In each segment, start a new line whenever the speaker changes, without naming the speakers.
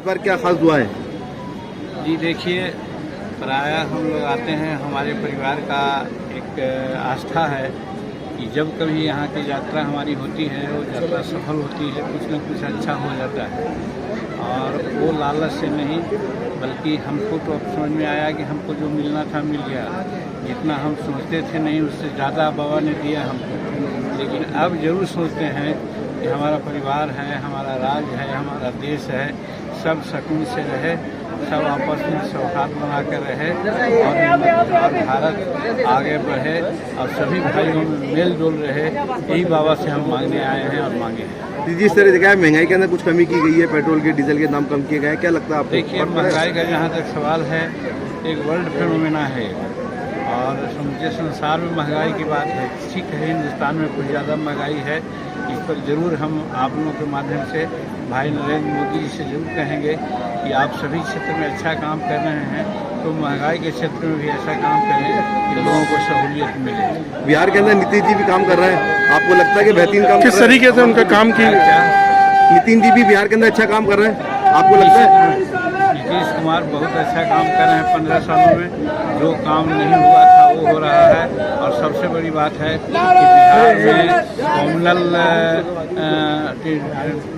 बार क्या खास दुआ है?
जी देखिए, प्रायः हम लोग आते हैं, हमारे परिवार का एक आस्था है कि जब कभी यहाँ की यात्रा हमारी होती है, वो यात्रा सफल होती है, कुछ न कुछ अच्छा हो जाता है। और वो लालच से नहीं, बल्कि हमको तो अब समझ में आया कि हमको जो मिलना था मिल गया। जितना हम सोचते थे नहीं, उससे ज़्यादा बाबा ने दिया हमको। लेकिन अब ज़रूर सोचते हैं कि हमारा परिवार है, हमारा राज्य है, हमारा देश है, सब सुकून से रहे, सब आपस में सौहार्द बना कर रहे और भारत आगे बढ़े और सभी भाइयों में मेल जोल रहे। यही बाबा से हम मांगने आए हैं और मांगे हैं।
जिस तरह देखा है महंगाई के अंदर कुछ कमी की गई है, पेट्रोल के डीजल के दाम कम किए गए हैं, क्या लगता है आपको?
देखिए, महंगाई का जहाँ तक सवाल है, एक वर्ल्ड फिनोमेना है और समूचे संसार में महंगाई की बात है। ठीक है, हिंदुस्तान में कुछ ज़्यादा महंगाई है। इस पर ज़रूर हम आप लोगों के माध्यम से भाई नरेंद्र मोदी जी से ज़रूर कहेंगे कि आप सभी क्षेत्र में अच्छा काम कर रहे हैं, तो महंगाई के क्षेत्र में भी ऐसा काम करें कि लोगों को सहूलियत मिले।
बिहार के अंदर नीतीश जी भी काम कर रहे हैं, आपको लगता है कि बेहतरीन काम
किस तरीके से उनका काम की?
नितिन जी भी बिहार के अंदर अच्छा काम कर रहे हैं, आपको लगता है?
नीतीश कुमार बहुत अच्छा काम कर रहे हैं। 15 सालों में जो काम नहीं हुआ था वो हो रहा है। और सबसे बड़ी बात है कि बिहार में कॉमनल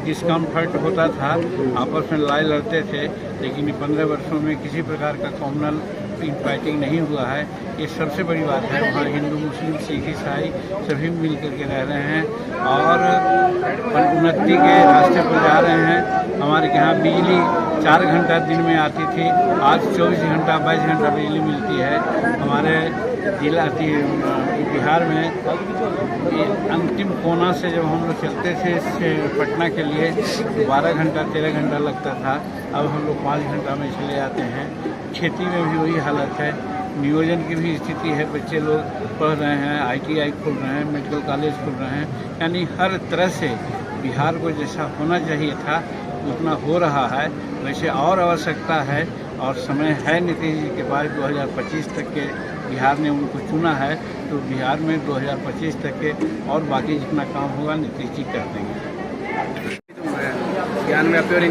डिस्कम्फर्ट होता था, आपस में लड़ाई लड़ते थे, लेकिन 15 वर्षों में किसी प्रकार का कॉमनल फाइटिंग नहीं हुआ है। ये सबसे बड़ी बात है। वहाँ हिंदू, मुस्लिम, सिख, ईसाई सभी मिल करके रह रहे हैं और उन्नति के रास्ते पर जा रहे हैं। हमारे यहाँ बिजली 4 घंटा दिन में आती थी, आज 24 घंटा 22 घंटा बिजली मिलती है। हमारे जिला बिहार में ये अंतिम कोना से जब हम लोग चलते थे पटना के लिए, 12 घंटा 13 घंटा लगता था, अब हम लोग 5 घंटा में चले जाते हैं। खेती में भी वही हालत है, नियोजन की भी स्थिति है। बच्चे लोग पढ़ रहे हैं, ITI खोल रहे हैं, मेडिकल कॉलेज खोल रहे हैं, यानी हर तरह से बिहार को जैसा होना चाहिए था उतना हो रहा है। वैसे और आवश्यकता है और समय है नीतीश जी के पास। 2025 तक के बिहार ने उनको चुना है, तो बिहार में 2025 तक के और बाकी जितना काम होगा नीतीश जी कर देंगे।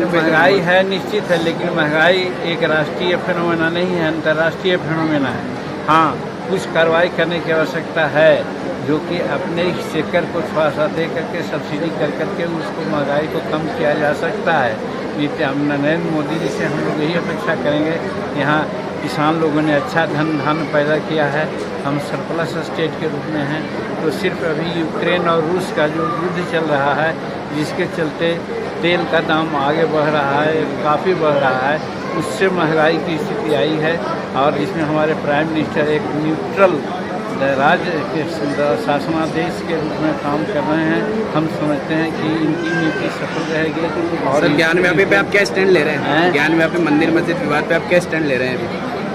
महंगाई है निश्चित है, लेकिन महंगाई एक राष्ट्रीय फेनोमेना नहीं है, अंतर्राष्ट्रीय फेनोमेना है। हाँ, कुछ कार्रवाई करने की आवश्यकता है, जो कि अपने सेक्टर को थोड़ा सा दे करके सब्सिडी कर करके उसको महंगाई को कम किया जा सकता है। नरेंद्र मोदी जी से हम लोग यही अपेक्षा करेंगे। यहाँ किसान लोगों ने अच्छा धान पैदा किया है, हम सरप्लस स्टेट के रूप में हैं, तो सिर्फ अभी यूक्रेन और रूस का जो युद्ध चल रहा है, जिसके चलते तेल का दाम आगे बढ़ रहा है, काफ़ी बढ़ रहा है, उससे महंगाई की स्थिति आई है। और इसमें हमारे प्राइम मिनिस्टर एक न्यूट्रल राज्य के शासनादेश के रूप में काम कर रहे हैं। हम समझते हैं कि इनकी नीति सफल रहेगी।
और ज्ञान व्यापी पे आप क्या स्टैंड ले रहे हैं? ज्ञान व्यापी मंदिर मस्जिद विवाद पे आप क्या स्टैंड ले रहे हैं अभी?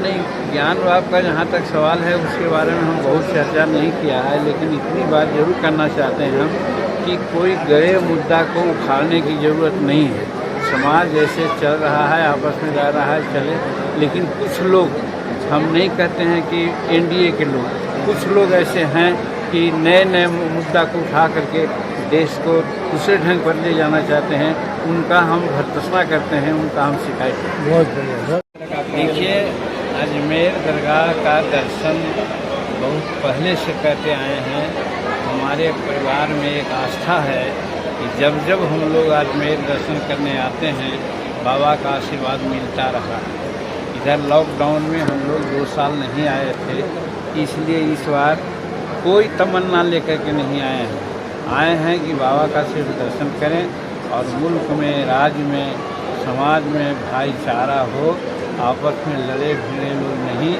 नहीं, ज्ञान व्याप का जहाँ तक सवाल है उसके बारे में हम बहुत चर्चा नहीं किया है, लेकिन इतनी बात जरूर करना चाहते हैं हम कि कोई गए मुद्दा को उखाड़ने की ज़रूरत नहीं है। समाज जैसे चल रहा है, आपस में जा रहा है, चले। लेकिन कुछ लोग, हम नहीं कहते हैं कि NDA के लोग, कुछ लोग ऐसे हैं कि नए नए मुद्दा को उठा करके देश को दूसरे ढंग पर ले जाना चाहते हैं। उनका हम भर्त्सना करते हैं, उनका हम शिकायत करते हैं।
बहुत बढ़िया।
देखिए, अजमेर दरगाह का दर्शन बहुत पहले से करते आए हैं। हमारे परिवार में एक आस्था है कि जब जब हम लोग अजमेर दर्शन करने आते हैं, बाबा का आशीर्वाद मिलता रहा। इधर लॉकडाउन में हम लोग 2 साल नहीं आए थे, इसलिए इस बार कोई तमन्ना लेकर के नहीं आए हैं कि बाबा का सिर्फ दर्शन करें और मुल्क में, राज्य में, समाज में भाईचारा हो, आपस में लड़े भिड़े लोग नहीं,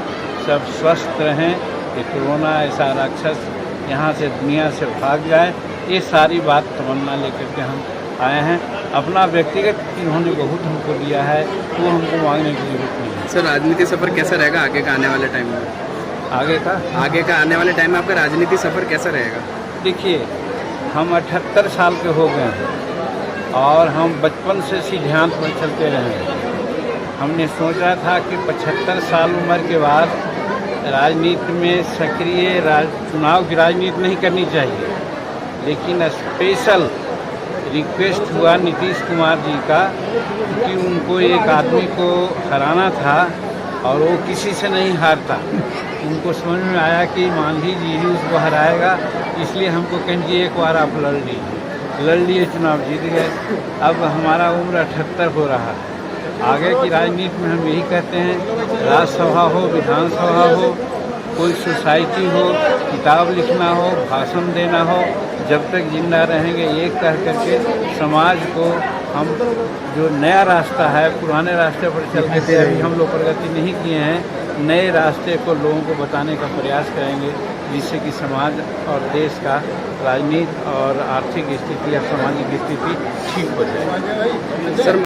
सब स्वस्थ रहें, कि कोरोना ऐसा राक्षस यहाँ से दुनिया से भाग जाए। ये सारी बात तमन्ना लेकर के हम आए हैं। अपना व्यक्तिगत इन्होंने बहुत हमको दिया है, वो हमको मांगने की जरूरत नहीं है।
सर, राजनीति सफ़र कैसा रहेगा आगे का आने वाले टाइम में?
आगे का
आने वाले टाइम में आपका राजनीति सफ़र कैसा रहेगा?
देखिए, हम 78 साल के हो गए हैं और हम बचपन से सिद्धांत पर चलते रहे हैं। हमने सोचा था कि 75 साल उम्र के बाद राजनीति में सक्रिय चुनाव की राजनीति नहीं करनी चाहिए, लेकिन स्पेशल रिक्वेस्ट हुआ नीतीश कुमार जी का कि उनको एक आदमी को हराना था और वो किसी से नहीं हारता। उनको समझ में आया कि मांझी जी ही उसको हराएगा, इसलिए हमको कहें कि एक बार आप लड़ लिए चुनाव जीत गए। अब हमारा उम्र 78 हो रहा है। आगे की राजनीति में हम यही कहते हैं, राज्यसभा हो, विधानसभा हो, कोई सोसाइटी हो, किताब लिखना हो, भाषण देना हो, जब तक जिंदा रहेंगे एक कह करके समाज को हम जो नया रास्ता है, पुराने रास्ते पर चलते थे, अभी हम लोग प्रगति नहीं किए हैं, नए रास्ते को लोगों को बताने का प्रयास करेंगे, जिससे कि समाज और देश का राजनीति और आर्थिक स्थिति या सामाजिक स्थिति ठीक हो जाए।
सर